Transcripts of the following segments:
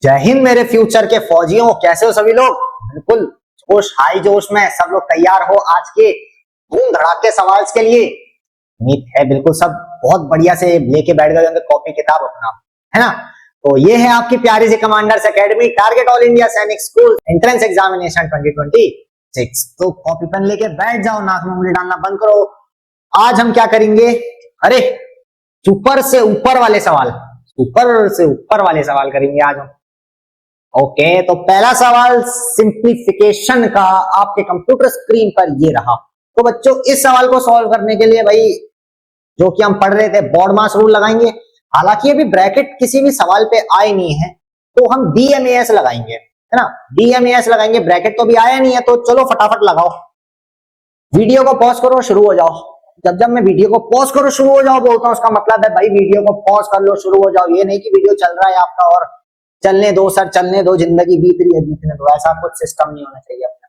जय हिंद मेरे फ्यूचर के फौजियों, कैसे हो सभी लोग। बिल्कुल जोश, हाई जोश में सब लोग तैयार हो आज के धूम धड़ाके सवाल के लिए। उम्मीद है बिल्कुल सब बहुत बढ़िया से लेके बैठ गए होंगे कॉपी किताब अपना, है ना। तो ये है आपकी प्यारी सी commanders academy, target all India Sainik school entrance examination 2026। तो कॉपी पेन लेके बैठ जाओ, नाक में उंगली डालना बंद करो। आज हम क्या करेंगे, अरे ऊपर से ऊपर वाले सवाल, ऊपर से ऊपर वाले सवाल करेंगे आज हम। ओके, तो पहला सवाल सिंप्लीफिकेशन का आपके कंप्यूटर स्क्रीन पर ये रहा। तो बच्चों इस सवाल को सॉल्व करने के लिए भाई जो कि हम पढ़ रहे थे बॉडमास रूल लगाएंगे। हालांकि अभी ब्रैकेट किसी भी सवाल पे आए नहीं है तो हम डीएमएएस लगाएंगे, है ना। डीएमएएस लगाएंगे, ब्रैकेट तो भी आया नहीं है तो चलो फटाफट लगाओ। वीडियो को पॉज करो, शुरू हो जाओ। जब जब मैं वीडियो को पॉज करो शुरू हो जाओ बोलता हूं, उसका मतलब है भाई वीडियो को पॉज कर लो, शुरू हो जाओ। ये नहीं कि वीडियो चल रहा है आपका और चलने दो सर, चलने दो, जिंदगी बीत रही है बीतने दो, ऐसा कुछ सिस्टम नहीं होना चाहिए अपना।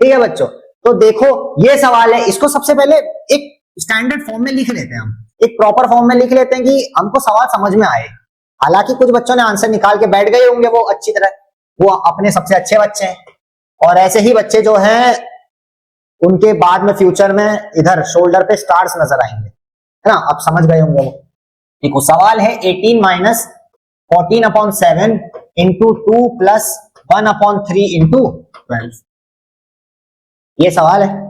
ठीक है बच्चों, तो देखो ये सवाल है, इसको सबसे पहले एक स्टैंडर्ड फॉर्म में लिख लेते हैं हम, एक प्रॉपर फॉर्म में लिख लेते हैं कि हमको सवाल समझ में आए। हालांकि कुछ बच्चों ने आंसर निकाल के बैठ गए होंगे वो अच्छी तरह, वो अपने सबसे अच्छे बच्चे हैं। और ऐसे ही बच्चे जो हैं उनके बाद में फ्यूचर में इधर शोल्डर पे स्टार्स नजर आएंगे, है ना। अब समझ गए होंगे वो। देखो सवाल है 18 माइनस 14/7 इंटू 2 प्लस 1/3 इंटू 12। ये सवाल है।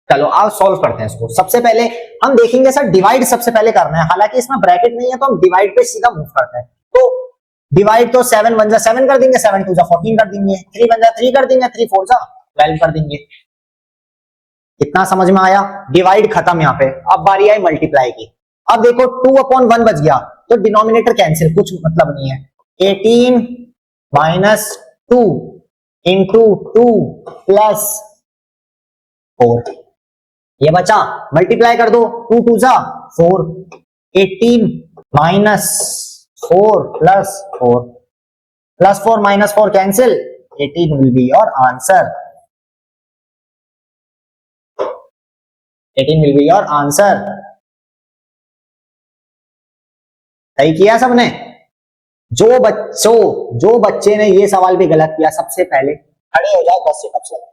चलो आप सॉल्व करते हैं इसको। सबसे पहले हम देखेंगे सर डिवाइड सबसे पहले करना है। हालांकि इसमें ब्रैकेट नहीं है तो हम डिवाइड पे सीधा मूव करते हैं। तो डिवाइड तो 7 1 जा 7 कर देंगे, 7 2 जा 14 कर देंगे, 3 1 जा 3 कर देंगे, 3 4 जा 12 कर देंगे। इतना समझ में आया। डिवाइड खत्म यहाँ पे। अब बारी आई मल्टीप्लाई की। अब देखो 2/1 बच गया तो डिनोमिनेटर कैंसिल, कुछ मतलब नहीं है। 18 माइनस 2 इंटू 2 प्लस 4 ये बचा। मल्टीप्लाई कर दो, 2 2 जा 4, 18 minus 4 plus 4 plus 4 minus 4 cancel, 18 will be your answer. 18 will be your answer। सही किया सबने। जो बच्चे ने ये सवाल भी गलत किया, सबसे पहले खड़े हो जाओ, 10 सिटअप्स लगाओ।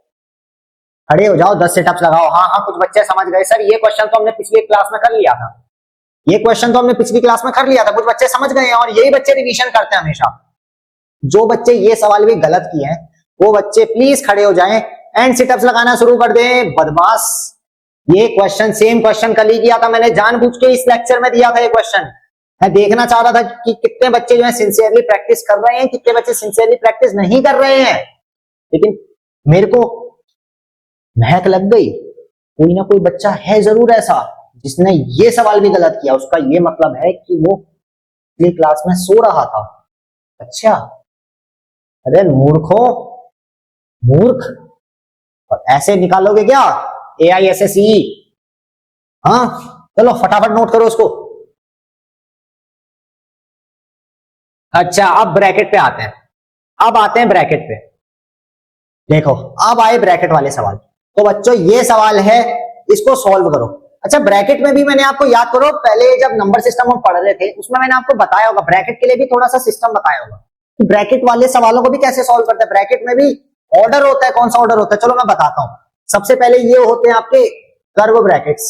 खड़े हो जाओ, 10 सिटअप्स लगाओ। हाँ हाँ, कुछ बच्चे समझ गए सर ये क्वेश्चन तो हमने पिछली क्लास में कर लिया था, ये क्वेश्चन तो हमने पिछली क्लास में कर लिया था। कुछ बच्चे समझ गए हैं और यही बच्चे रिवीजन करते हैं हमेशा। जो बच्चे ये सवाल भी गलत किए हैं वो बच्चे प्लीज खड़े हो जाएं एंड सिटअप्स लगाना शुरू कर दें। बदमाश, ये क्वेश्चन सेम क्वेश्चन कल ही किया था मैंने, जानबूझ के इस लेक्चर में दिया था ये क्वेश्चन। मैं देखना चाह रहा था कि कितने बच्चे जो है सिंसियरली प्रैक्टिस कर रहे हैं, कितने बच्चे सिंसियरली प्रैक्टिस नहीं कर रहे हैं। लेकिन मेरे को महक लग गई, कोई ना कोई बच्चा है जरूर ऐसा जिसने ये सवाल भी गलत किया। उसका ये मतलब है कि वो पिछली क्लास में सो रहा था। अच्छा, अरे मूर्खों, मूर्ख। और ऐसे निकालोगे क्या AISSE? हाँ चलो फटाफट नोट करो उसको। अच्छा, अब ब्रैकेट पे आते हैं। अब आते हैं ब्रैकेट पे। देखो अब आए ब्रैकेट वाले सवाल। तो बच्चों ये सवाल है, इसको सॉल्व करो। अच्छा, ब्रैकेट में भी मैंने आपको याद करो, पहले जब नंबर सिस्टम हम पढ़ रहे थे उसमें मैंने आपको बताया होगा, ब्रैकेट के लिए भी थोड़ा सा सिस्टम बताया होगा कि ब्रैकेट वाले सवालों को भी कैसे सॉल्व करते हैं। ब्रैकेट में भी ऑर्डर होता है, कौन सा ऑर्डर होता है चलो मैं बताता हूं। सबसे पहले ये होते हैं आपके कर्व ब्रैकेट्स,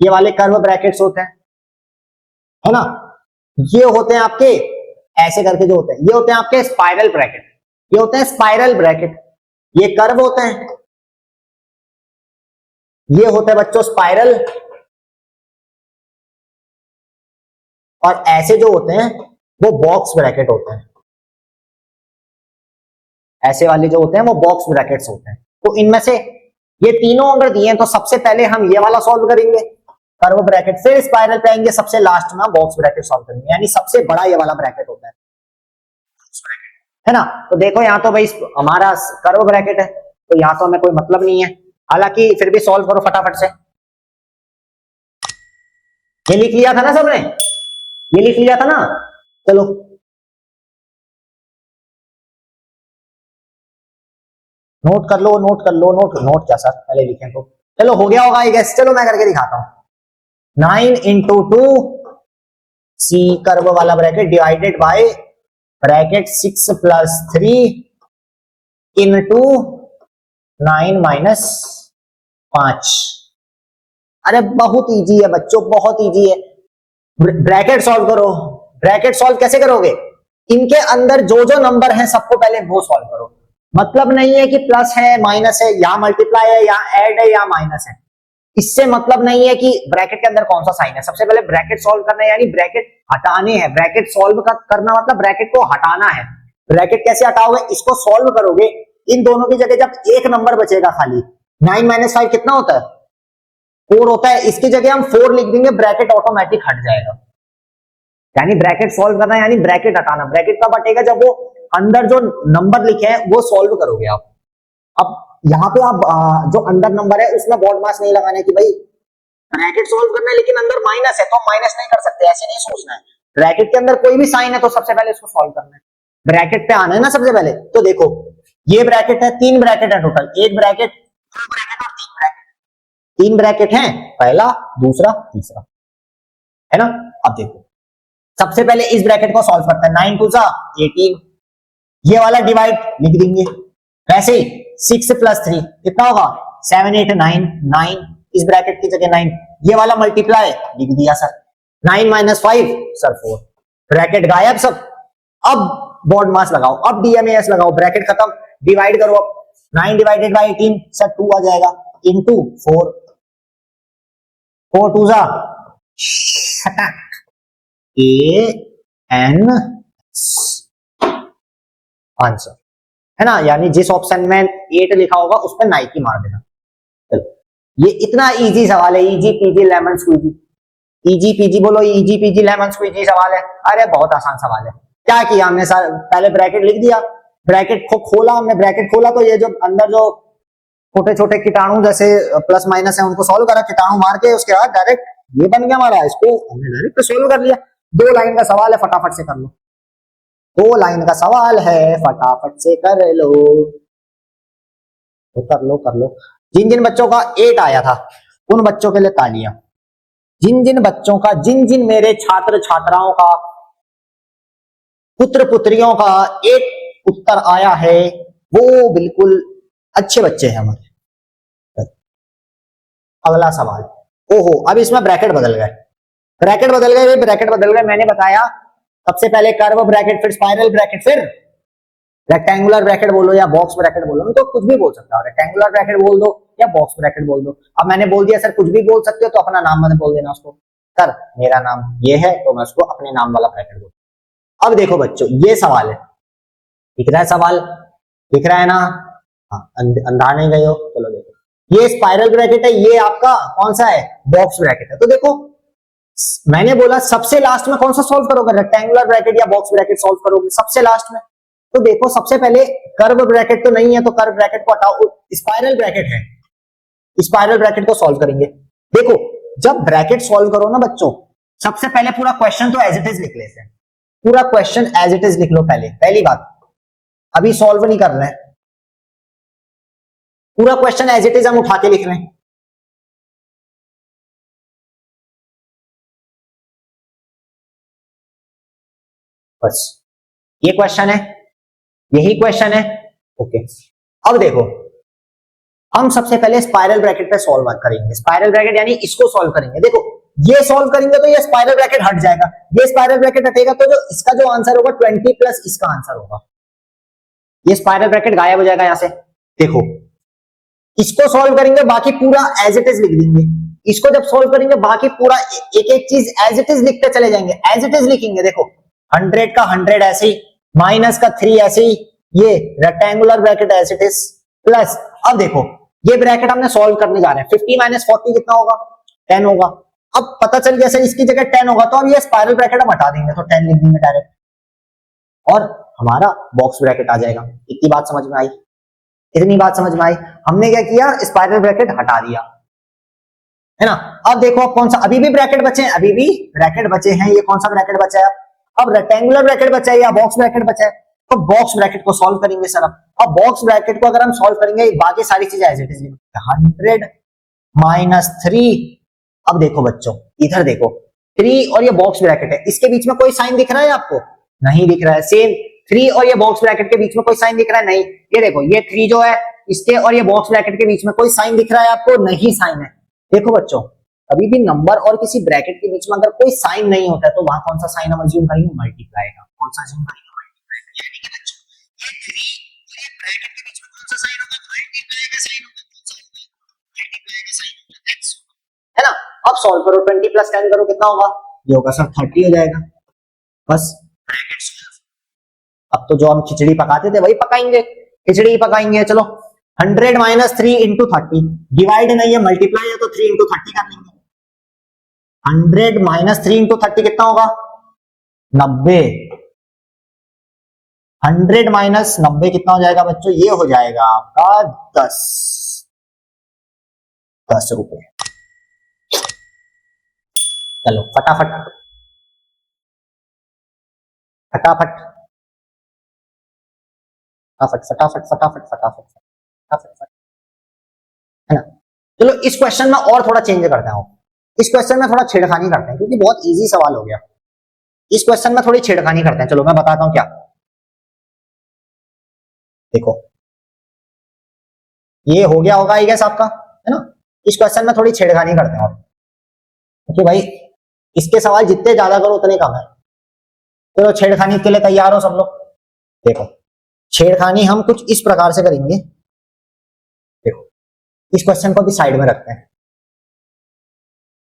ये वाले कर्व ब्रैकेट्स होते हैं, है ना। ये होते हैं आपके ऐसे करके जो होते हैं, ये होते हैं आपके स्पाइरल ब्रैकेट, ये होते हैं स्पाइरल ब्रैकेट। ये कर्व होते हैं, ये होते हैं बच्चों स्पाइरल। और ऐसे जो होते हैं वो बॉक्स ब्रैकेट होते हैं। ऐसे वाले जो होते हैं वो बॉक्स ब्रैकेट्स होते हैं। तो इनमें से ये तीनों अगर दिए हैं तो सबसे पहले हम ये वाला सॉल्व करेंगे कर्व ब्रैकेट, फिर स्पाइरल पे आएंगे, सबसे लास्ट में बॉक्स ब्रैकेट सॉल्व करेंगे। यानी सबसे बड़ा ये वाला ब्रैकेट होता है ना। तो देखो यहाँ तो भाई हमारा कर्व ब्रैकेट है तो यहाँ तो हमें कोई मतलब नहीं है। हालांकि फिर भी सॉल्व करो फटाफट से। ये लिख लिया था ना सबने, ये लिख लिया था ना। चलो नोट कर लो, नोट कर लो, नोट क्या सर पहले लिखें तो। चलो हो गया होगा आई गेस, चलो मैं करके दिखाता हूं। 9 इंटू 2 सी कर्व वाला bracket divided by bracket 6+3 into 9-5। अरे बहुत इजी है बच्चों, बहुत इजी है। ब्रैकेट सॉल्व करो। ब्रैकेट सॉल्व कैसे करोगे? इनके अंदर जो जो नंबर है सबको पहले वो सॉल्व करो। मतलब नहीं है कि प्लस है माइनस है, यहां मल्टीप्लाई है, यहां ऐड है, यहां माइनस है। इससे मतलब नहीं है कि ब्रैकेट के अंदर कौन सा साइन है। सबसे पहले ब्रैकेट सॉल्व करना है, यानी ब्रैकेट हटाने हैं। ब्रैकेट सॉल्व करना मतलब ब्रैकेट को हटाना है। ब्रैकेट कैसे हटाओगे? इसको सॉल्व करोगे, इन दोनों की जगह जब एक नंबर बचेगा खाली, 9 - 5 कितना होता है? 4 होता है। इसकी जगह हम 4 लिख देंगे, ब्रैकेट ऑटोमेटिक हट जाएगा। यानी ब्रैकेट सॉल्व करना यानी ब्रैकेट हटाना। ब्रैकेट कब हटेगा? जब वो अंदर जो नंबर लिखे हैं वो सॉल्व करोगे आप। अब यहाँ पे आप जो अंदर नंबर है उसमें बॉड मास नहीं लगाना कि भाई ब्रैकेट सॉल्व करना है लेकिन अंदर माइनस है तो हम माइनस नहीं कर सकते, ऐसे नहीं सोचना है। ब्रैकेट के अंदर कोई भी साइन है तो सबसे पहले इसको सॉल्व करना है। ब्रैकेट पे आना है ना सबसे पहले। तो देखो ये ब्रैकेट है, 3 ब्रैकेट है टोटल, एक ब्रैकेट, 2 ब्रैकेट और 3 ब्रैकेट। 3 ब्रैकेट हैं, पहला, दूसरा, तीसरा, है ना। अब देखो सबसे पहले इस ब्रैकेट को सॉल्व करते हैं। 9 2 18, ये वाला डिवाइड लिख देंगे। वैसे ही 6+3 कितना होगा? 7 8 9 9, इस ब्रैकेट की जगह 9। ये वाला मल्टीप्लाई लिख दिया सर। 9 - 5 सर 4, ब्रैकेट गायब सब। अब बॉड मास लगाओ, अब डीएमएस लगाओ, ब्रैकेट खत्म, डिवाइड करो। अब 9 / 18 सर 2 आ जाएगा, इंटू 4, 4 2 AN आंसर, है ना। यानी जिस ऑप्शन में 8 लिखा होगा उस पर नाइकी मार देना। चलो ये इतना इजी सवाल है, easy peasy lemon squeezy. Easy PG बोलो, इजी पीजी लेमन स्क्वीजी सवाल है। अरे बहुत आसान सवाल है। क्या किया हमने सर? पहले ब्रैकेट लिख दिया, ब्रैकेट को खोला हमने, ब्रैकेट खोला तो ये जो अंदर जो छोटे छोटे कीटाणु जैसे प्लस माइनस है उनको सॉल्व करा, कीटाणु मार के उसके बाद डायरेक्ट ये बन गया हमारा, इसको हमने डायरेक्ट सॉल्व कर लिया। 2 लाइन का सवाल है, फटाफट से कर लो। 2 लाइन का सवाल है, फटाफट से कर लो। तो कर लो कर लो। जिन जिन बच्चों का 8 आया था उन बच्चों के लिए तालियां। जिन जिन बच्चों का, जिन जिन मेरे छात्र छात्राओं का, पुत्र पुत्रियों का 8 उत्तर आया है वो बिल्कुल अच्छे बच्चे हैं हमारे। अगला सवाल, ओहो अब इसमें ब्रैकेट बदल गए, ब्रैकेट बदल गए, ब्रैकेट बदल गए। मैंने बताया सबसे पहले कर्व ब्रैकेट, फिर स्पाइरल ब्रैकेट, फिर रेक्टेंगुलर ब्रैकेट बोलो या बॉक्स ब्रैकेट बोलो, तो कुछ भी बोल सकते हो। रेक्टेंगुलर ब्रैकेट बोल दो या बॉक्स ब्रैकेट बोल दो। अब मैंने बोल दिया सर कुछ भी बोल सकते हो तो अपना नाम मत बोल देना उसको। सर मेरा नाम ये है तो मैं उसको अपने नाम वाला ब्रैकेट बोल। अब देखो बच्चों ये सवाल है, दिख रहा है सवाल? दिख रहा है ना? हाँ, अंधा नहीं गए हो? चलो देखो ये स्पाइरल ब्रैकेट है, ये आपका कौन सा है? बॉक्स ब्रैकेट है। तो देखो मैंने बोला सबसे लास्ट में कौन सा सॉल्व करोगे? रेक्टेंगुलर ब्रैकेट या बॉक्स ब्रैकेट सॉल्व करोगे सबसे लास्ट में। तो देखो सबसे पहले कर्व ब्रैकेट तो नहीं है तो कर्व ब्रैकेट को हटाओ, स्पाइरल ब्रैकेट है, स्पाइरल ब्रैकेट को सॉल्व करेंगे। देखो जब ब्रैकेट सॉल्व करो ना बच्चों, सबसे पहले पूरा क्वेश्चन तो एज इट इज लिख लेते हैं। पूरा क्वेश्चन एज इट इज लिख लो पहले, पहली बात। अभी सॉल्व नहीं कर रहे हैं, पूरा क्वेश्चन एज इट इज हम उठा के लिख रहे हैं। बस ये क्वेश्चन है, यही क्वेश्चन है। ओके अब देखो हम सबसे पहले स्पाइरल ब्रैकेट पे सॉल्व करेंगे। स्पाइरल ब्रैकेट यानी इसको सॉल्व करेंगे। देखो ये सॉल्व करेंगे तो ये स्पाइरल ब्रैकेट हट जाएगा, ये स्पाइरल ब्रैकेट हटेगा तो जो इसका जो आंसर होगा 20 प्लस इसका आंसर होगा, ये स्पाइरल ब्रैकेट गायब हो जाएगा यहां से। देखो इसको सॉल्व करेंगे, बाकी पूरा एज इट इज लिख देंगे। इसको जब सॉल्व करेंगे बाकी पूरा एक एक चीज एज इट इज लिखते चले जाएंगे, एज इट इज लिखेंगे। देखो 100 का 100 ऐसे ही, माइनस का 3 ऐसे ही, ये rectangular bracket as it is plus. अब देखो ये ब्रैकेट हमने सॉल्व करने जा रहे हैं। 50 - 40 कितना होगा? 10 होगा। अब पता चल गया सर इसकी जगह 10 होगा तो अब ये स्पाइरल ब्रैकेट हम हटा देंगे तो 10 लिख देंगे डायरेक्ट और हमारा बॉक्स ब्रैकेट आ जाएगा। इतनी बात समझ में आई? इतनी बात समझ में आई? हमने क्या किया? स्पाइरल ब्रैकेट हटा दिया, है ना। अब देखो अब कौन सा, अभी भी ब्रैकेट बचे हैं, अभी भी ब्रैकेट बचे हैं। ये कौन सा ब्रैकेट बचा है? अब रेक्टेंगुलर ब्रैकेट बचा है या बॉक्स ब्रैकेट बचा है? तो बॉक्स ब्रैकेट को सॉल्व करेंगे सर। अब बॉक्स ब्रैकेट को अगर हम सॉल्व करेंगे बाकी सारी चीजें एज इट इज, 100 - 3। अब देखो बच्चों इधर देखो 3 और ये बॉक्स ब्रैकेट है, इसके बीच में कोई साइन दिख रहा है आपको? नहीं दिख रहा है। सेम 3 और ये बॉक्स ब्रैकेट के बीच में कोई साइन दिख रहा है? नहीं। ये देखो, ये 3 जो है इसके और ये बॉक्स ब्रैकेट के बीच में कोई साइन दिख रहा है आपको? नहीं साइन है। देखो बच्चों, कभी भी नंबर और किसी ब्रैकेट के बीच में अगर कोई साइन नहीं होता है तो वहां कौन सा साइन हम अज्यूम करेंगे? मल्टीप्लाई का। कौन सा अज्यूम करेंगे? मल्टीप्लाई। यानी कि बच्चों ये 3 और ये ब्रैकेट के बीच में कौन सा साइन होगा? मल्टीप्लाई का साइन होगा। कौन सा होगा? मल्टीप्लाई का साइन होगा, x, है ना। अब सॉल्व करो, 20 + 10 करो, कितना होगा? ये होगा सर 30 हो जाएगा। बस ब्रैकेट सॉल्व। अब तो जो हम खिचड़ी पकाते थे वही पकाएंगे, खिचड़ी ही पकाएंगे। चलो 100 - 3 × 30, डिवाइड नहीं है मल्टीप्लाई है तो 3 × 30 कर लेंगे। 100 - 3 × 30 कितना होगा? 90। 100 - 90 कितना हो जाएगा बच्चों? ये हो जाएगा आपका 10 रुपए। चलो फटाफट फटाफट फटाफट फटाफट फटाफट फटाफट फटाफट, है ना। चलो इस क्वेश्चन में और थोड़ा चेंज करते हैं। इस क्वेश्चन में थोड़ा छेड़खानी करते हैं क्योंकि बहुत इजी सवाल हो गया। इस क्वेश्चन में थोड़ी छेड़खानी करते हैं। चलो मैं बताता हूं क्या। देखो ये हो गया होगा आई गेस आपका, है ना। इस क्वेश्चन में थोड़ी छेड़खानी करते हैं और, क्योंकि भाई इसके सवाल जितने ज्यादा करो उतने कम है। चलो छेड़खानी के लिए तैयार हो सब लोग? देखो छेड़खानी हम कुछ इस प्रकार से करेंगे। देखो इस क्वेश्चन को भी साइड में रखते हैं,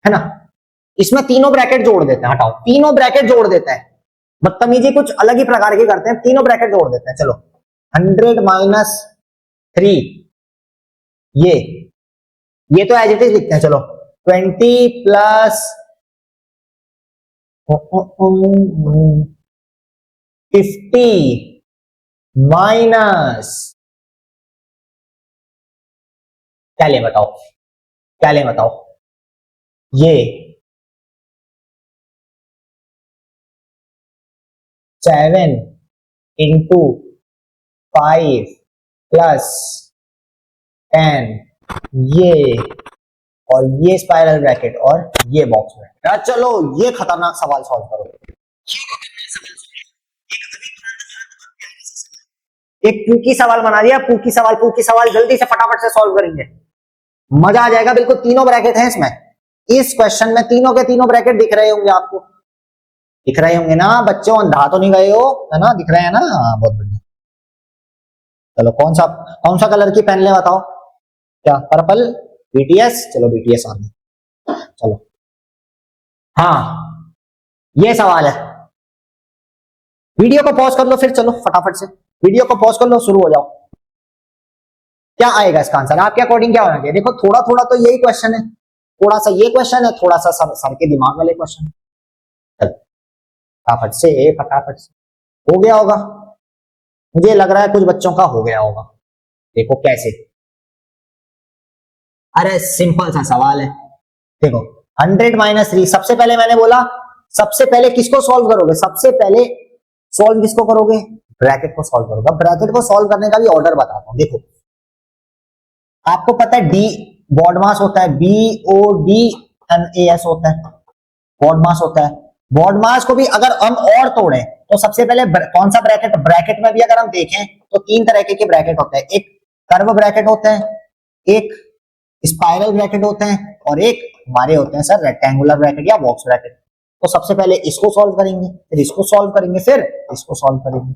है ना। इसमें तीनों ब्रैकेट जोड़ देते हैं। हटाओ, तीनों ब्रैकेट जोड़ देते हैं। बदतमीजी कुछ अलग ही प्रकार की करते हैं, तीनों ब्रैकेट जोड़ देते हैं। चलो 100 - 3, ये तो एज इट इज लिखते हैं। चलो 20 + 50 माइनस, क्या ले बताओ, क्या ले बताओ? ये 7 × 5 + 10, ये और ये स्पाइरल ब्रैकेट और ये बॉक्स ब्रैकेट। चलो ये खतरनाक सवाल सॉल्व करो। एक पूकी सवाल बना दिया, पूकी सवाल जल्दी से फटाफट से सॉल्व करेंगे, मजा आ जाएगा। बिल्कुल तीनों ब्रैकेट हैं इसमें। इस क्वेश्चन में तीनों के तीनों ब्रैकेट दिख रहे होंगे आपको, दिख रहे होंगे ना बच्चों? अंधा तो नहीं गए हो, है ना? दिख रहे हैं ना? हाँ बहुत बढ़िया। चलो कौन सा कलर की पेन ले बताओ? क्या पर्पल? बीटीएस? चलो बीटीएस आने। चलो हाँ ये सवाल है। वीडियो को पॉज कर लो फिर, चलो फटाफट से वीडियो को पॉज कर लो, शुरू हो जाओ। क्या आएगा इसका आंसर आपके अकॉर्डिंग? क्या होना चाहिए? देखो थोड़ा थोड़ा तो यही क्वेश्चन है, थोड़ा सा ये क्वेश्चन है, थोड़ा सा सर के दिमाग वाले क्वेश्चन। फटाफट से हो गया होगा, मुझे लग रहा है कुछ बच्चों का हो गया होगा। देखो कैसे, अरे सिंपल सा सवाल है। देखो 100 - 3, सबसे पहले मैंने बोला सबसे पहले किसको सॉल्व करोगे? सबसे पहले सॉल्व किसको करोगे? ब्रैकेट को सॉल्व करोगे। ब्रैकेट को सॉल्व करने का भी ऑर्डर बताता हूं। देखो आपको पता है डी बॉड मास होता है, BODMAS होता है, बॉड मास होता है। बॉड मास को भी अगर हम और तोड़ें तो सबसे पहले कौन सा ब्रैकेट? ब्रैकेट में भी अगर हम देखें तो 3 तरह के ब्रैकेट होते हैं। एक कर्व ब्रैकेट होते हैं, एक स्पाइरल ब्रैकेट होते हैं और एक हमारे होते हैं सर रेक्टेंगुलर ब्रैकेट या बॉक्स ब्रैकेट। तो सबसे पहले इसको सॉल्व करेंगे, फिर इसको सॉल्व करेंगे, फिर इसको सॉल्व करेंगे।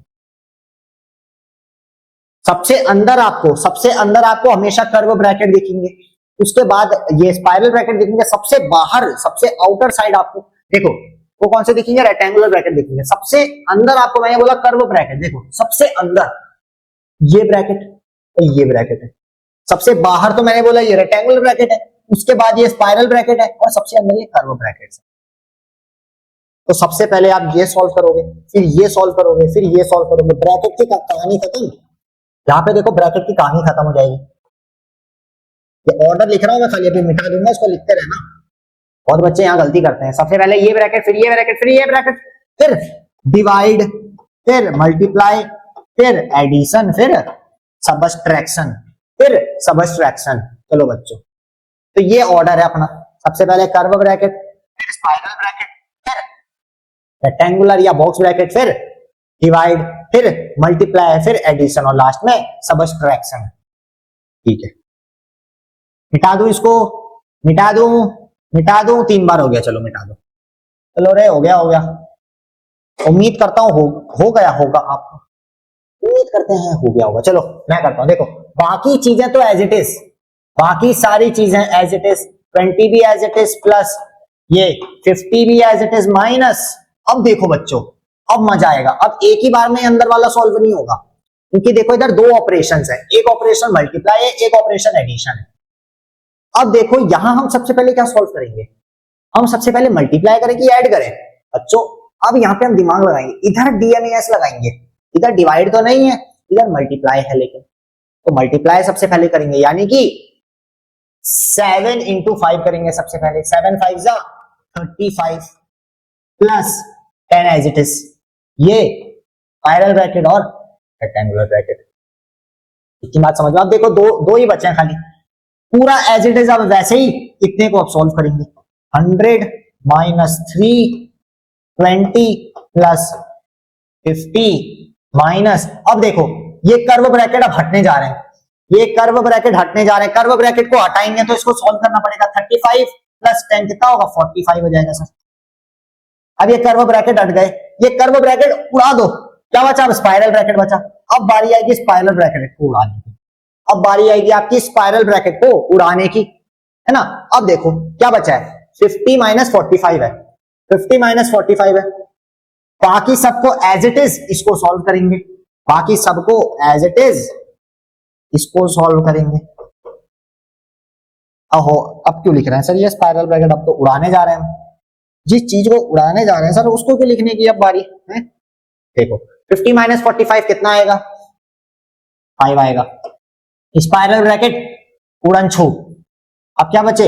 सबसे अंदर आपको हमेशा कर्व ब्रैकेट दिखेंगे, उसके बाद ये स्पाइरल ब्रैकेट दिखेंगे, सबसे बाहर सबसे आउटर साइड आपको देखो वो कौन से दिखेंगे? रेक्टेंगुलर ब्रैकेट दिखेंगे। सबसे अंदर आपको मैंने बोला कर्व ब्रैकेट, देखो सबसे अंदर ये ब्रैकेट और ये ब्रैकेट है। सबसे बाहर तो मैंने बोला ये रेक्टेंगुलर ब्रैकेट है, उसके बाद ये स्पाइरल ब्रैकेट है और सबसे अंदर ये कर्व ब्रैकेट है। तो सबसे पहले आप ये सॉल्व करोगे, फिर ये सॉल्व करोगे, फिर ये सॉल्व करोगे, ब्रैकेट की कहानी खत्म। यहां पे देखो ब्रैकेट की कहानी खत्म हो जाएगी। ये ऑर्डर लिख रहा हूं मैं, खाली अभी मिटा दूंगा, इसको लिखते रहना। बहुत बच्चे यहाँ गलती करते हैं, सबसे पहले ये ब्रैकेट, फिर ये ब्रैकेट, फिर ये ब्रैकेट, फिर डिवाइड, फिर मल्टीप्लाई, फिर एडिशन, फिर सबट्रैक्शन, फिर सबट्रैक्शन। चलो बच्चों तो ये ऑर्डर है अपना। सबसे पहले कर्व ब्रैकेट, फिर स्पाइरल ब्रैकेट, फिर रेक्टेंगुलर या बॉक्स ब्रैकेट, फिर डिवाइड, फिर मल्टीप्लाई है, फिर एडिशन और लास्ट में सबट्रैक्शन है। ठीक है, मिटा दूं इसको, मिटा दूं, मिटा दूं, 3 बार हो गया, चलो मिटा दो, चलो रे हो गया, हो गया, उम्मीद करता हूं हो गया होगा, आपको उम्मीद करते हैं हो गया होगा। चलो मैं करता हूं, देखो बाकी चीजें तो एज इट इज, बाकी सारी चीजें एज इट इज, 20 भी एज इट इज प्लस ये 50 भी एज इट इज माइनस। अब देखो बच्चों, अब मजा आएगा, अब एक ही बार में अंदर वाला सॉल्व नहीं होगा, क्योंकि देखो इधर 2 ऑपरेशंस है, एक ऑपरेशन मल्टीप्लाई है, एक ऑपरेशन एडिशन है। अब देखो यहां हम सबसे पहले क्या सॉल्व करेंगे, हम सबसे पहले मल्टीप्लाई करें कि ऐड करें बच्चों। अब यहाँ पे हम दिमाग लगाएंगे, इधर डीएमएस लगाएंगे, इधर डिवाइड तो नहीं है, इधर मल्टीप्लाई है, लेकिन तो मल्टीप्लाई सबसे पहले करेंगे, यानी कि 7 into 5 करेंगे सबसे पहले, 7 5 जा 35 प्लस 10 एज इट इज, ये स्पाइरल ब्रैकेट और रेक्टेंगुलर ब्रैकेट। इतनी बात समझ लो। अब देखो दो ही बचे हैं खाली, पूरा एज इट इज। अब वैसे ही इतने को अब सॉल्व करेंगे, 100 माइनस 3 20 प्लस 50 माइनस, अब देखो ये कर्व ब्रैकेट अब हटने जा रहे हैं, ये कर्व ब्रैकेट हटने जा रहे हैं, कर्व ब्रैकेट को हटाएंगे तो इसको सॉल्व करना पड़ेगा, 35 प्लस 10 कितना होगा, 45 हो जाएगा सर। अब ये कर्व ब्रैकेट हट गए, ये कर्व ब्रैकेट उड़ा दो, क्या बचा, अब स्पाइरल ब्रैकेट बचा। अब बारी आएगी स्पाइरल ब्रैकेट को उड़ाने की, अब बारी आएगी आपकी स्पाइरल ब्रैकेट को उड़ाने की, है ना। अब देखो क्या बचा है, 50 माइनस 45 है, 50 माइनस 45 है, बाकी सबको एज इट इज इसको सॉल्व करेंगे, बाकी सबको एज इट इज इसको सॉल्व करेंगे। अहो अब क्यों लिख रहे हैं सर ये स्पाइरल ब्रैकेट, अब तो उड़ाने जा रहे हैं, जिस चीज को उड़ाने जा रहे हैं सर उसको क्यों लिखने की अब बारी है। देखो 50 माइनस 45 कितना आएगा, 5 आएगा, स्पाइरल ब्रैकेट उड़न छू। अब क्या बचे,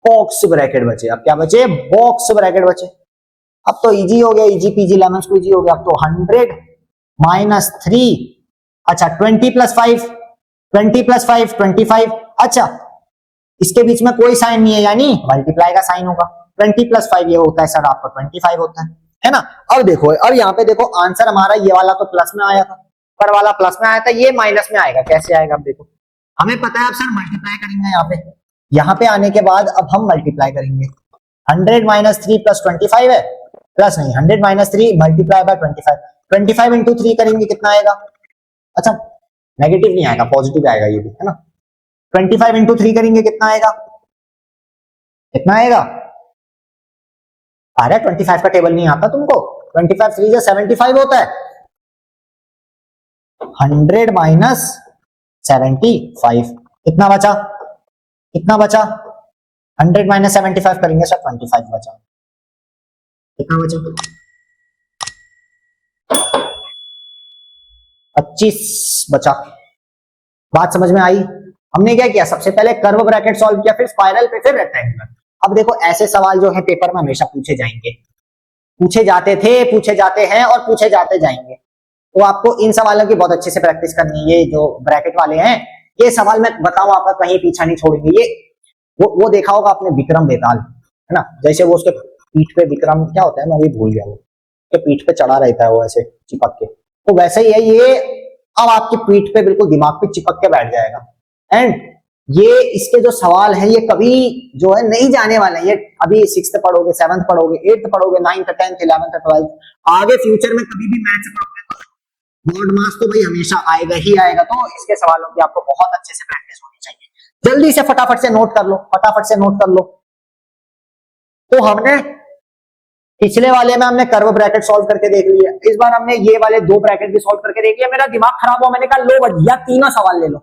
बॉक्स ब्रैकेट बचे, अब क्या बचे, बॉक्स ब्रैकेट बचे। अब तो इजी हो गया, इजी पीजी लेमन को इजी हो गया। अब तो 100 माइनस 3, अच्छा 20 प्लस 5, 20 प्लस 5 25, अच्छा इसके बीच में कोई साइन नहीं है, यानी मल्टीप्लाई का साइन होगा, 20 प्लस 5 ये होता है सर आपका 25 होता है ना। अब देखो, अब यहाँ पे देखो आंसर हमारा ये वाला तो प्लस में आया था, पर वाला प्लस में आया था, ये माइनस में आएगा, कैसे आएगा, अब देखो हमें पता है अब सर मल्टीप्लाई करेंगे, यहाँ पे आने के बाद अब हम मल्टीप्लाई करेंगे, 100 माइनस 3 प्लस 25 है, प्लस नहीं 100 माइनस 3 मल्टीप्लाई बाय 25, 25 इंटू 3 करेंगे कितना आएगा, अच्छा नेगेटिव नहीं आएगा, पॉजिटिव आएगा ये भी, है ना। 25 इंटू 3 करेंगे कितना आएगा, कितना आएगा, अरे 25 का टेबल नहीं आता तुमको, 25 3 जा 75 होता है, 100 माइनस 75 कितना बचा, कितना बचा, 100 माइनस 75 करेंगे सर 25 बचा, कितना बचा, 25 बचा। बात समझ में आई। हमने क्या किया, सबसे पहले कर्व ब्रैकेट सॉल्व किया, फिर स्पाइरल पे, फिर रेक्टेंगुलर। अब देखो ऐसे सवाल जो है पेपर में हमेशा पूछे जाएंगे, पूछे जाते थे, पूछे जाते हैं और पूछे जाते जाएंगे, तो आपको इन सवालों की बहुत अच्छे से प्रैक्टिस करनी है। ये जो ब्रैकेट वाले हैं, ये सवाल मैं बताऊं आपका कहीं पीछा नहीं छोड़ेंगे। ये वो देखा होगा आपने विक्रम बेताल, है ना, जैसे वो उसके पीठ पे विक्रम क्या होता है मैं अभी भूल गया, वो उसके पीठ पे चढ़ा रहता है वो ऐसे चिपक के, तो वैसे ही है ये, अब आपकी पीठ पे बिल्कुल दिमाग पे चिपक के बैठ जाएगा। एंड ये इसके जो सवाल है ये कभी जो है नहीं जाने वाले हैं, ये अभी 6th पढ़ोगे, 7th पढ़ोगे, 8th पढ़ोगे, 9th 10th 11th 12th, आगे फ्यूचर में कभी भी मैथ्स पढ़ोगे तो बोर्ड मार्क्स तो भाई हमेशा आएगा ही आएगा। तो इसके सवालों की आपको बहुत अच्छे से प्रैक्टिस होनी चाहिए। जल्दी से फटाफट से नोट कर लो, फटाफट से नोट कर लो। तो हमने पिछले वाले में हमने कर्व ब्रैकेट सॉल्व करके देख लिया, इस बार हमने ये वाले 2 ब्रैकेट भी सॉल्व करके देख लिया। मेरा दिमाग खराब हुआ, मैंने कहा लो भैया तीनों सवाल ले लो,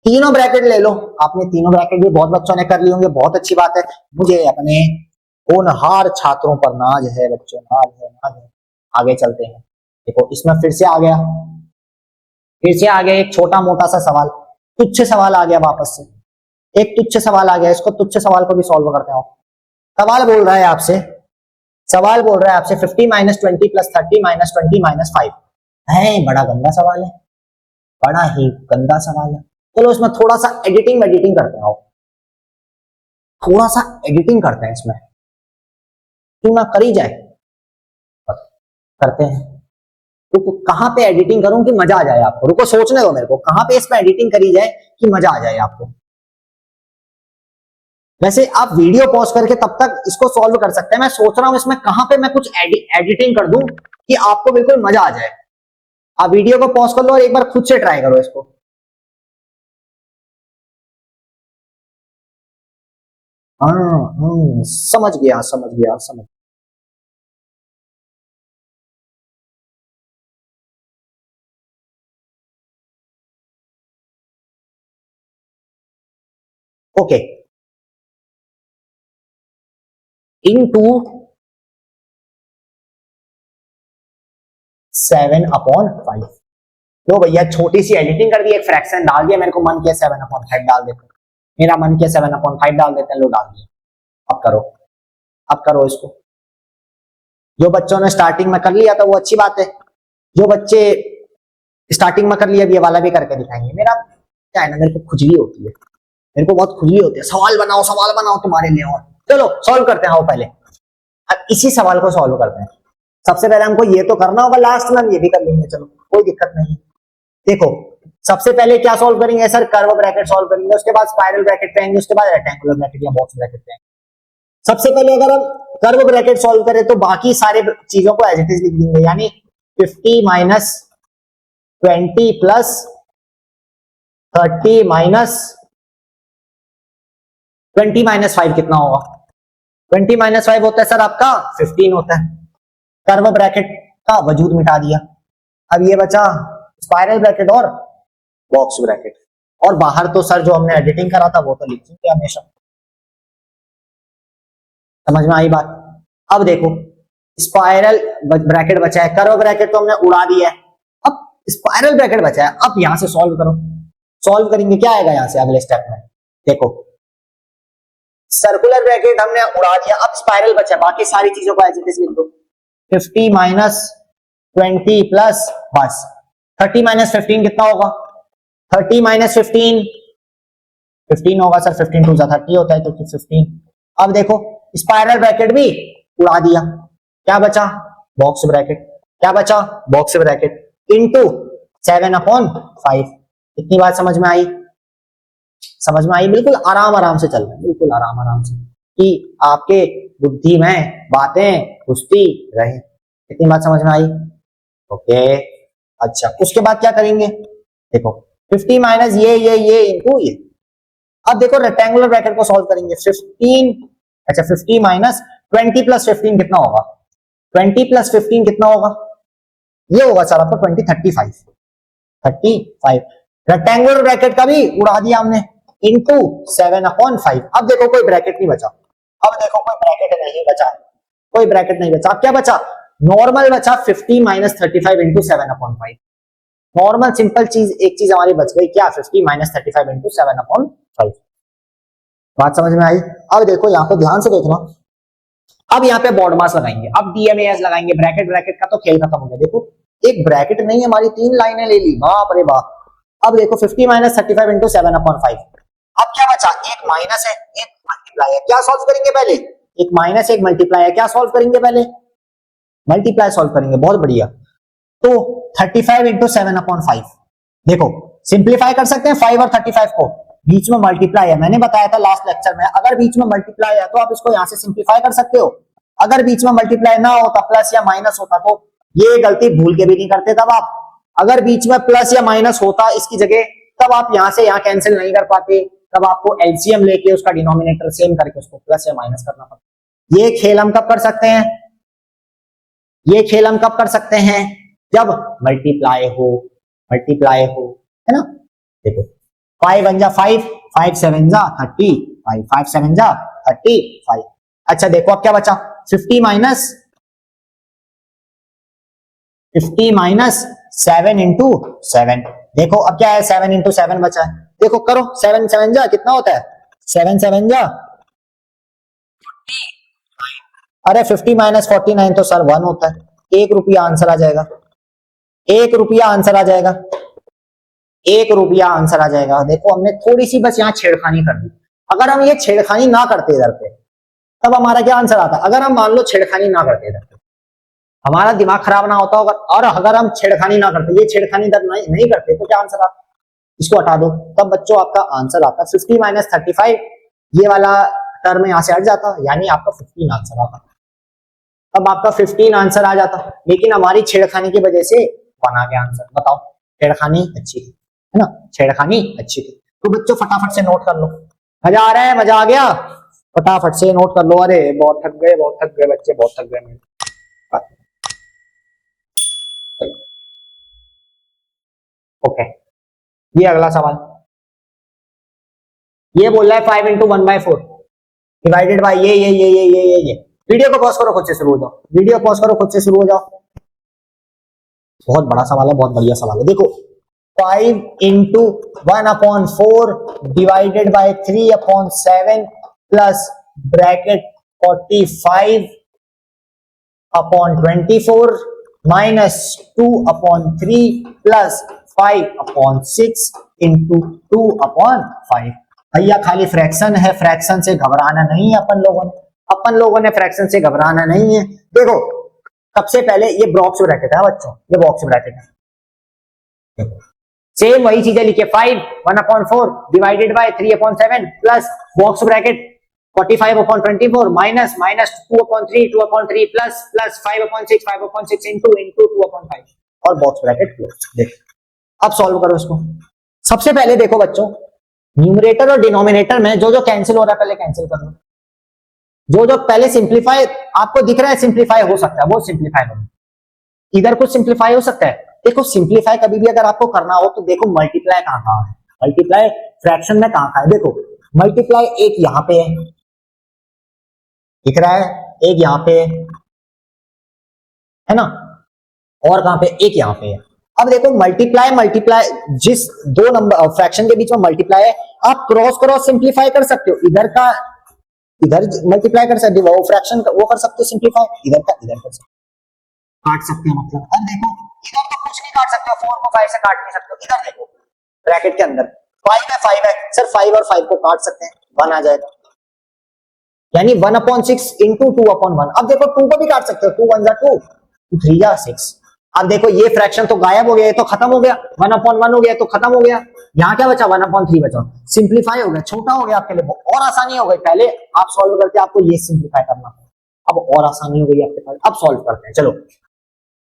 तीनों ब्रैकेट ले लो। आपने तीनों ब्रैकेट भी बहुत बच्चों ने कर लिए होंगे, बहुत अच्छी बात है। मुझे अपने होनहार छात्रों पर नाज है बच्चों, नाज है, नाज है। आगे चलते हैं, देखो इसमें फिर से आ गया, फिर से आ गया एक छोटा मोटा सा सवाल, तुच्छ सवाल आ गया वापस से, एक तुच्छ सवाल आ गया। इसको तुच्छ सवाल को भी सॉल्व करते हो। सवाल बोल रहा है आपसे, सवाल बोल रहा है आपसे 50 माइनस 20 प्लस 30 माइनस 20 माइनस 5 है। बड़ा गंदा सवाल है, बड़ा ही गंदा सवाल है। चलो इसमें थोड़ा सा एडिटिंग करते हैं, थोड़ा सा एडिटिंग करते हैं इसमें, क्यों ना करी जाए, करते हैं। तो कहां पे एडिटिंग करूं कि मजा आ जाए आपको, रुको सोचने दो मेरे को, कहां पे इस पे एडिटिंग करी जाए कि मजा आ जाए आपको। वैसे आप वीडियो पॉज करके तब तक इसको सॉल्व कर सकते हैं, मैं सोच रहा हूं इसमें कहां पे मैं कुछ एडिटिंग कर दूं कि आपको बिल्कुल मजा आ जाए। आप वीडियो को पॉज कर लो और एक बार खुद से ट्राई करो इसको। समझ गया समझ गया समझ। Okay, into 7/5। लो भैया छोटी सी एडिटिंग कर दी, एक फ्रैक्शन डाल दिया, मेरे को मन किया 7/5 डाल देते हैं, मेरा मन किया 7/5 डाल देते हैं, लो डाल दिया। अब करो, अब करो इसको। जो बच्चों ने स्टार्टिंग में कर लिया था वो अच्छी बात है, जो बच्चे स्टार्टिंग में कर लिया ये वाला भी करके दिखाएंगे। मेरा क्या है ना, मेरे को खुजली होती है, मेरे को बहुत खुजली होती है, सवाल बनाओ तुम्हारे लिए। और चलो सॉल्व करते हैं, आओ पहले अब इसी सवाल को सॉल्व करते हैं। सबसे पहले हमको ये तो करना होगा, लास्ट में हम ये भी कर लेंगे, चलो कोई दिक्कत नहीं। देखो सबसे पहले क्या सॉल्व करेंगे सर, कर्व ब्रैकेट सॉल्व करेंगे, उसके बाद स्पाइरल ब्रैकेट पे आएंगे, उसके बाद रेक्टेंगुलर ब्रैकेट या बॉक्स ब्रैकेट पे आएंगे। सबसे पहले अगर हम कर्व ब्रैकेट सॉल्व करें तो बाकी सारे चीजों को एज इट इज लिख देंगे, यानी 50 माइनस 20 प्लस 30 माइनस 20 माइनस 5 कितना होगा? 20 माइनस 5 होता है सर आपका 15 होता है। कर्व ब्रैकेट का वजूद मिटा दिया, अब ये बचा स्पाइरल ब्रैकेट और बॉक्स ब्रैकेट, और बाहर तो सर जो हमने एडिटिंग करा था वो तो लिखेंगे हमेशा। समझ में आई बात? अब देखो स्पाइरल ब्रैकेट बचा है, कर्व ब्रैकेट तो हमने उड़ा दिया है, अब स्पाइरल ब्रैकेट बचा है। अब यहां से सॉल्व करो, सॉल्व करेंगे क्या आएगा यहां से अगले स्टेप में? देखो सर्कुलर ब्रैकेट हमने उड़ा दिया, अब स्पाइरल बचा है, बाकी सारी चीजों को एज इट इज लिख दो। 50 माइनस 20 प्लस बस 30 माइनस 15 कितना होगा? 30 माइनस 15 होगा सर, 15 टू 30 होता है तो 15। अब देखो स्पाइरल ब्रैकेट भी उड़ा दिया, क्या बचा? बॉक्स ब्रैकेट, क्या बचा? Box bracket into 7/5। इतनी बात समझ में आई? समझ में आई? बिल्कुल आराम आराम से चल रहे हैं, बिल्कुल आराम आराम से, कि आपके बुद्धि में बातें घुसती रहे। इतनी बात समझ में आई? ओके अच्छा, उसके बाद क्या करेंगे? देखो 50 माइनस ये इनटू ये। अब देखो रेक्टेंगुलर ब्रैकेट को सॉल्व करेंगे। 15 अच्छा 50 माइनस 20 प्लस 15 कितना होगा? 20 प्लस 15 कितना होगा? ये होगा सर आपका 20 35 रेक्टेंगुलर ब्रैकेट का भी उड़ा दिया हमने, इनटू 7/5। अब देखो कोई ब्रैकेट नहीं बचा, अब देखो कोई ब्रैकेट नहीं बचा, कोई ब्रैकेट नहीं बचा। अब क्या बचा? नॉर्मल बचा 50 माइनस 35 इंटू 7/5। नॉर्मल सिंपल चीज, एक चीज हमारी बच गई, क्या? 50 माइनस 35 इंटू 7/5। बात समझ में आई? अब देखो यहाँ पे ध्यान से देखना, अब यहाँ पे बॉड मास लगाएंगे, अब डीएमएएस लगाएंगे, ब्रैकेट ब्रैकेट का तो खेल खत्म हो गया। देखो एक ब्रैकेट नहीं, हमारी 3 लाइनें ले ली, बाप रे बाप। अब देखो 50 माइनस 35 इंटू 7/5। अब क्या बचा? एक माइनस है एक मल्टीप्लाई है, क्या सॉल्व करेंगे पहले? एक माइनस एक मल्टीप्लाई है, क्या सॉल्व करेंगे पहले? मल्टीप्लाई सॉल्व करेंगे, बहुत बढ़िया। तो 35 इंटू 7/5, देखो सिंप्लीफाई कर सकते हैं 5 और 35 को, बीच में मल्टीप्लाई है, मैंने बताया था लास्ट लेक्चर में, अगर बीच में मल्टीप्लाई है तो आप इसको यहां से सिंप्लीफाई कर सकते हो। अगर बीच में मल्टीप्लाई ना होता, प्लस या माइनस होता, तो ये गलती भूल के भी नहीं करते तब आप। अगर बीच में प्लस या माइनस होता इसकी जगह, तब आप यहां से यहां कैंसिल नहीं कर पाते, तब आपको एलसीएम लेके उसका डिनोमिनेटर सेम करके उसको प्लस या माइनस करना पड़ता। ये खेल हम कब कर सकते हैं? ये खेल हम कब कर सकते हैं? जब मल्टीप्लाई हो, मल्टीप्लाई हो, है ना? देखो 5 1 जा 5, 5 7 जा 30, 5 7 जा 35। अच्छा देखो अब क्या बचा? 50 माइनस 7 इंटू 7। देखो अब क्या है? 7 इंटू 7 बचा है, देखो करो 7 7 जा कितना होता है? 7 7 जा, अरे 50 माइनस 49 तो सर 1 होता है, 1 रुपया आंसर आ जाएगा, 1 रुपया आंसर आ जाएगा, 1 रुपया आंसर आ जाएगा। देखो हमने थोड़ी सी बस यहाँ छेड़खानी कर दी, अगर हम ये छेड़खानी ना करते इधर पे, तब हमारा क्या आंसर आता? अगर हम मान लो छेड़खानी ना करते इधर पे, हमारा दिमाग खराब ना होता होगा, और अगर हम छेड़खानी ना करते, ये छेड़खानी नहीं करते, तो क्या आंसर आता? इसको हटा दो, तब बच्चों आपका आंसर आता 50 माइनस 35। ये वाला टर्म यहाँ से हट जाता, यानी आपका 15 आंसर आता। अब आपका 15 आंसर आ जाता, लेकिन हमारी छेड़खानी की वजह से बना गया आंसर। बताओ, छेड़खानी अच्छी थी, है ना, छेड़खानी अच्छी थी। तो बच्चों फटाफट से नोट कर लो, मजा आ रहा है, मजा आ गया, फटाफट से नोट कर लो। अरे बहुत थक गए, बहुत थक गए बच्चे, बहुत थक गए। ओके, ये अगला सवाल, ये बोल रहा है 5 इंटू 1/4 डिवाइडेड बाई ये। वीडियो को पॉज करो, खुद से शुरू हो जाओ, वीडियो पॉज करो, खुद से शुरू हो जाओ। बहुत बड़ा सवाल है, बहुत बढ़िया सवाल है। देखो 5 into 1/4 divided by 3/7 plus bracket 45/24 minus 2/3 plus 5/6 into 2/5। भैया खाली फ्रैक्शन है, फ्रैक्शन से घबराना नहीं है अपन लोगों ने फ्रैक्शन से घबराना नहीं है। देखो सबसे पहले ये बॉक्स ब्रैकेट है बच्चों, ये बॉक्स ब्रैकेट है, सेम वही चीजें लिखे, 5 1/4 divided by 3/7 plus box bracket 45/24 minus 2/3 plus 5/6 into 2/5 और बॉक्स ब्रैकेट क्लोज। देखो अब सॉल्व करो इसको। सबसे पहले देखो बच्चों, न्यूमरेटर और डिनोमिनेटर में जो जो कैंसिल हो रहा है पहले कैंसिल कर लो, जो जो पहले सिंप्लीफाई आपको दिख रहा है सिंप्लीफाई हो सकता है वो सिंप्लीफाई करो, इधर कुछ सिंप्लीफाई हो सकता है। देखो सिंप्लीफाई कभी भी अगर आपको करना हो तो देखो मल्टीप्लाई कहां है, मल्टीप्लाई फ्रैक्शन में कहां है। देखो मल्टीप्लाई एक यहां पे है, दिख रहा है, एक यहां पे है ना, और कहां पे, एक यहां पे है। अब देखो मल्टीप्लाई जिस दो नंबर फ्रैक्शन के बीच में मल्टीप्लाई है, आप क्रॉस सिंप्लीफाई कर सकते हो, इधर का इधर मल्टीप्लाई कर सकते हो, फ्रैक्शन वो कर सकते हो सिंप्लीफाई, इधर का इधर कर सकते हो, काट सकते हो मतलब। अब देखो इधर तो कुछ नहीं काट सकते हो, 4 को 5 से काट नहीं सकते हो, इधर देखो ब्रैकेट के अंदर 5 है, सिर्फ 5 और 5 को काट सकते हैं, 1 आ जाएगा, यानी 1/6 इंटू 2/1। अब देखो 2 को भी काट सकते हो, 2 1 जा 2, 2 3 जा 6। अब देखो ये फ्रैक्शन तो गायब हो गया, ये तो खत्म हो गया, 1/1 हो गया तो खत्म हो गया, यहाँ क्या बचा 1/3 बचा, सिंप्लीफाई हो गया, छोटा हो गया आपके लिए, और आसानी हो गई। पहले आप सॉल्व करके आपको ये सिंप्लीफाई करना था, अब और आसानी हो गई आपके पास। अब सॉल्व करते हैं, चलो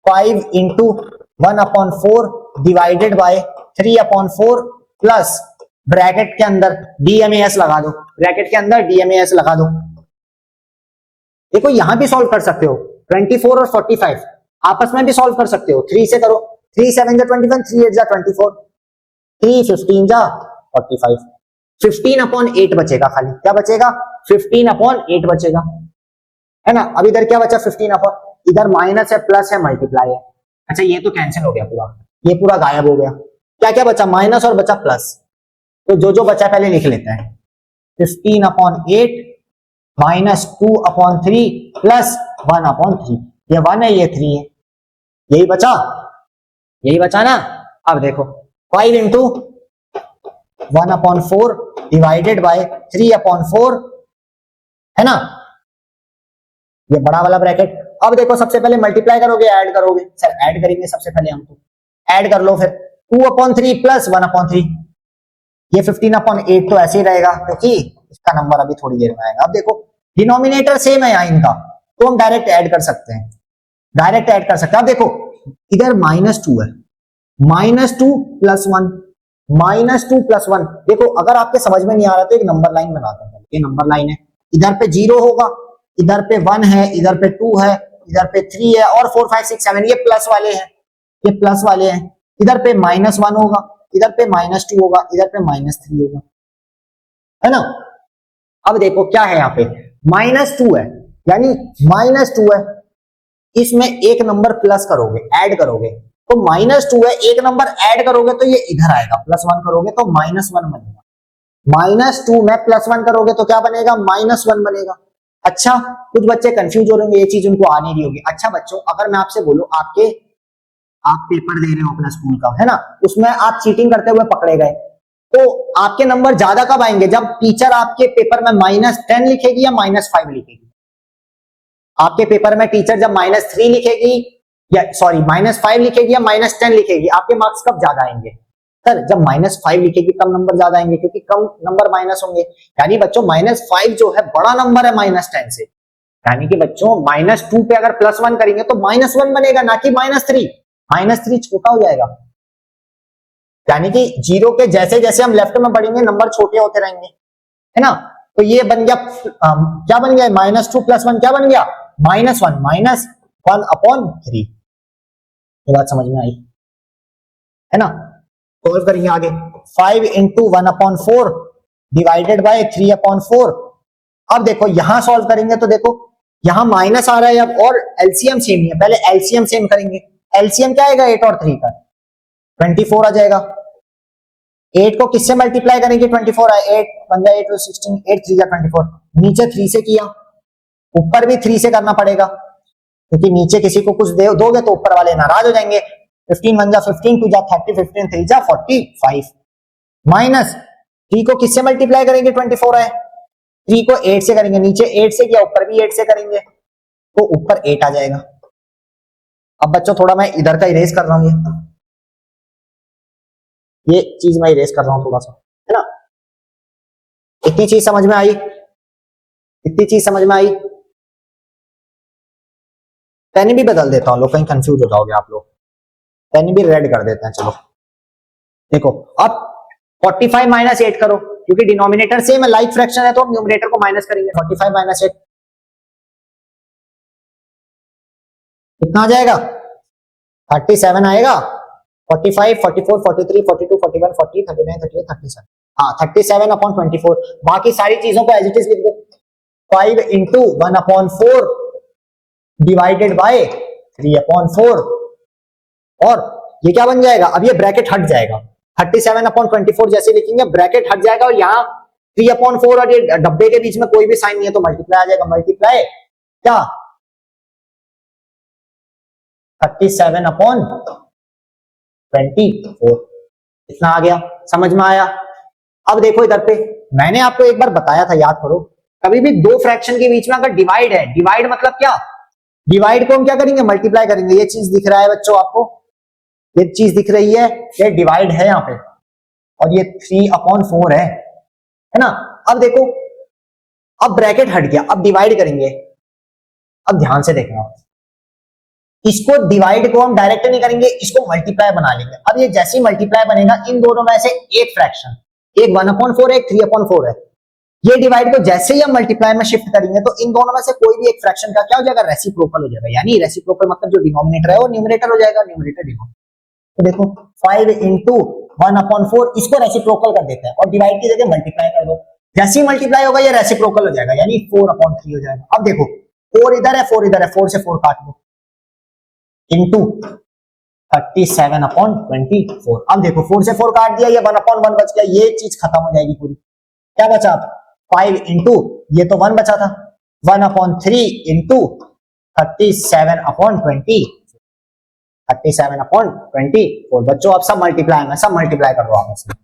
5 into 1/4 divided by 3/4 plus bracket के अंदर डीएमएस लगा दो, ब्रैकेट के अंदर डीएमएस लगा दो। देखो यहां भी सॉल्व कर सकते हो, 24 और 45 आपस में भी सॉल्व कर सकते हो, 3 से करो, 3 7 जा 21, 3 8 जा 24, 3 15 जा 45, 15/8 बचेगा, खाली क्या बचेगा 15/8 बचेगा, है ना। अब इधर क्या बचा 15 इधर माइनस है प्लस है मल्टीप्लाई है, अच्छा ये तो कैंसिल हो गया पूरा, ये पूरा गायब हो गया, क्या क्या बचा माइनस और बचा प्लस, तो जो जो बचा पहले लिख लेते हैं, 15/8 माइनस 2/3 प्लस 1/3, ये 1 है ये 3 है, यही बचा ना। अब देखो 5 इंटू 1/4 डिवाइडेड बाय 3/4 है ना, ये बड़ा वाला ब्रैकेट। अब देखो सबसे पहले मल्टीप्लाई करोगे ऐड करोगे, सर ऐड करेंगे सबसे पहले हम, तो ऐड कर लो फिर 2/3 प्लस 1/3, ये 15/8 तो ऐसे ही रहेगा क्योंकि इसका नंबर अभी थोड़ी देर में आएगा। अब देखो डिनोमिनेटर सेम है यहाँ इनका, तो हम डायरेक्ट ऐड कर सकते हैं, डायरेक्ट ऐड कर सकते हैं। अब देखो इधर -2 है, -2 प्लस 1, -2 प्लस 1। देखो अगर आपके समझ में नहीं आ रहा तो एक नंबर लाइन बनाते हैं, ये नंबर लाइन है, इधर पे 0 होगा, इधर पे 1 है, इधर पे 2 है, इधर पे 3 है और 4 5 6 7 ये प्लस वाले हैं, ये प्लस वाले हैं, इधर पे -1 होगा, इधर पे -2 होगा, इधर पे -3 होगा, है ना। अब देखो क्या है यहाँ पे -2 है, यानी -2 है, इसमें एक नंबर प्लस करोगे ऐड करोगे तो -2 है, एक नंबर ऐड करोगे तो ये इधर आएगा, +1 करोगे तो -1 बनेगा, -2 में +1 करोगे तो क्या बनेगा -1 बनेगा। अच्छा कुछ बच्चे कंफ्यूज हो रहे होंगे, ये चीज उनको आ नहीं रही होगी। अच्छा बच्चों अगर मैं आपसे बोलूं आप पेपर दे रहे हो अपना स्कूल का, है ना, उसमें आप चीटिंग करते हुए पकड़े गए, तो आपके नंबर ज्यादा कब आएंगे, जब टीचर आपके पेपर में -10 लिखेगी या -5 लिखेगी। आपके पेपर में टीचर जब -3 लिखेगी या सॉरी -5 लिखेगी या -10 लिखेगी, आपके मार्क्स कब ज्यादा आएंगे? सर जब -5 लिखेगी तब नंबर ज्यादा आएंगे, क्योंकि कम नंबर माइनस होंगे। यानी बच्चों -5 जो है बड़ा नंबर है -10 से। यानी कि बच्चों -2 पे अगर +1 करेंगे तो -1 बनेगा, ना कि -3। -3 छोटा हो जाएगा। यानी कि 0 के जैसे जैसे हम लेफ्ट में बढ़ेंगे नंबर छोटे होते रहेंगे, है ना। तो ये बन गया क्या बन गया? -2 + 1 क्या बन गया? -1 ये बात समझ में आई, है ना। सॉल्व करेंगे आगे। 5 × 1/4 डिवाइडेड बाय 3/4। अब देखो यहां सॉल्व करेंगे तो देखो यहां माइनस आ रहा है अब, और एलसीएम सेम ही है। पहले एलसीएम सेम करेंगे। एलसीएम क्या आएगा? 8 और 3 का 24 आ जाएगा। 8 को किससे मल्टीप्लाई करेंगे? 24 आए, 8 बन जाए 8 16, 8 3 24। नीचे 3 से किया, ऊपर भी 3 से करना पड़ेगा, क्योंकि नीचे किसी को कुछ दोगे तो ऊपर वाले नाराज हो जाएंगे। 15 1 जा 15, 2 जा 30, 15 3 जा 45। माइनस 3 को किससे मल्टीप्लाई करेंगे? 24 है। 3 को 8 से करेंगे, नीचे 8 से किया, ऊपर भी 8 से करेंगे, तो ऊपर 8 आ जाएगा। अब बच्चों थोड़ा मैं इधर का इरेज कर रहा हूं, ये चीज मैं इरेज कर रहा हूं थोड़ा सा, है ना। इतनी चीज समझ में आई? इतनी चीज समझ में आई? पेन भी बदल देता हूं, लोग कहीं कंफ्यूज हो जाओगे आप लोग। पेन भी रेड कर देते हैं। चलो देखो अब 45 - 8 करो, क्योंकि डिनोमिनेटर सेम है, लाइक फ्रैक्शन है, तो हम न्यूमरेटर को माइनस करेंगे। 45 - 8 कितना आ जाएगा? 37 आएगा। 45 44 43 42 41 40 39 38 37। हाँ 37/24। बाकी सारी चीजों को एज इट इज लिख दो। 5 × 1/4 डिवाइडेड बाय 3/4, और ये क्या बन जाएगा? अब ये ब्रैकेट हट जाएगा। 37/24 जैसे लिखेंगे ब्रैकेट हट जाएगा, और यहाँ 3/4 और ये डब्बे के बीच में कोई भी साइन नहीं है तो मल्टीप्लाई आ जाएगा। मल्टीप्लाई क्या? 37/24 इतना आ गया। समझ में आया? अब देखो इधर पे, मैंने आपको एक बार बताया था, याद करो, कभी भी दो फ्रैक्शन के बीच में अगर डिवाइड है, डिवाइड मतलब क्या? डिवाइड को हम क्या करेंगे? मल्टीप्लाई करेंगे। ये चीज दिख रहा है बच्चों आपको? ये चीज दिख रही है, ये डिवाइड है यहाँ पे, और ये 3/4 है ना। अब देखो, अब ब्रैकेट हट गया, अब डिवाइड करेंगे। अब ध्यान से देखना, इसको डिवाइड को हम डायरेक्ट नहीं करेंगे, इसको मल्टीप्लाई बना लेंगे। अब ये जैसे ही मल्टीप्लाई बनेगा, इन दोनों में से एक फ्रैक्शन, एक 1/4 है, एक 3/4 है, ये डिवाइड को जैसे ही हम मल्टीप्लाई में शिफ्ट करेंगे तो इन दोनों में से कोई भी एक फ्रैक्शन का क्या हो जाएगा? रेसिप्रोकल हो जाएगा। यानी रेसिप्रोकल मतलब जो डिनोमिनेटर है वो न्यूमरेटर हो जाएगा, न्यूमरेटर डिनोमिनेटर। तो देखो 5 × 1/4 इसको रेसिप्रोकल कर देते हैं, और डिवाइड की जगह मल्टीप्लाई कर दो। जैसे ही मल्टीप्लाई होगा ये रेसिप्रोकल हो जाएगा, यानी 4/3 हो जाएगा। अब देखो 4 इधर है, 4 इधर है, 4 से 4 काट दो, इंटू 37/24। अब देखो 4 से 4 काट दिया, ये 1/1 बच गया, ये चीज खत्म हो जाएगी पूरी। क्या बचा? 5 × ये तो 1 बचा था, 1/3 × 37/20, 37/24। बच्चों अब सब मल्टीप्लाई में, सब मल्टीप्लाई कर दो आपस में।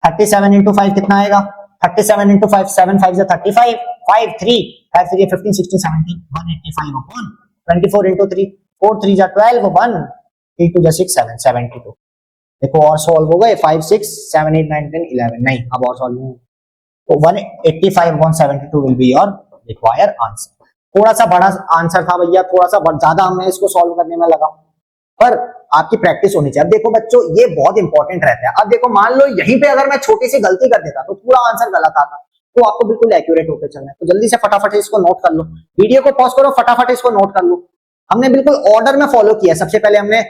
37 × 5 कितना आएगा? 37 × 5 7 5 35, 5 3 5 3 15 16 17 185/24 × 3 4 3 12 1 3 2 6 7 72। देखो और सॉल्व हो गए। 5 6 7 8 9 10 11 नहीं, अब और सॉल्व नहीं। तो 185/172 will be your required answer. थोड़ा सा बड़ा आंसर था भैया, थोड़ा सा ज्यादा हमें इसको सॉल्व करने में लगा, पर आपकी प्रैक्टिस होनी चाहिए। अब देखो बच्चों ये बहुत इंपॉर्टेंट रहता है। अब देखो मान लो यहीं पे अगर मैं छोटी सी गलती कर देता तो पूरा आंसर गलत आता, तो आपको बिल्कुल एक्यूरेट होकर चलना है। तो जल्दी से फटाफट इसको नोट कर लो, वीडियो को पॉज करो, फटाफट इसको नोट कर लो। हमने बिल्कुल ऑर्डर में फॉलो किया। सबसे पहले हमने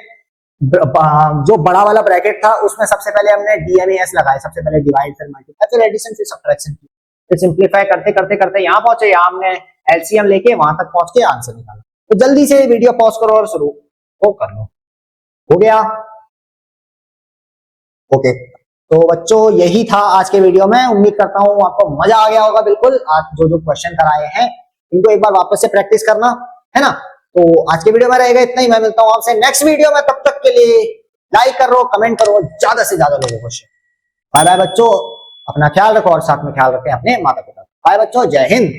जो बड़ा वाला ब्रैकेट था उसमें सबसे पहले हमने डीएमएस लगाया, सबसे पहले डिवाइड, फिर मल्टीप्लाई, फिर एडिशन, फिर सब्ट्रैक्शन, फिर सिंपलीफाई करते करते करते यहाँ पहुंचे। यहाँ हमने एलसीएम लेके वहां तक पहुंच के आंसर निकाला। तो जल्दी से वीडियो पॉज करो और शुरू तो कर लो। हो गया? ओके, तो बच्चों यही था आज के वीडियो में। उम्मीद करता हूं आपको मजा आ गया होगा। बिल्कुल आज जो जो क्वेश्चन कराए हैं इनको एक बार वापस से प्रैक्टिस करना, है ना। तो आज के वीडियो में रहेगा इतना ही। मैं मिलता हूं आपसे नेक्स्ट वीडियो में, तब तक के लिए लाइक करो, कमेंट करो, ज्यादा से ज्यादा लोगों को शेयर। बाय बाय बच्चों, अपना ख्याल रखो और साथ में ख्याल रखें अपने माता पिता। बाय बच्चों, जय हिंद।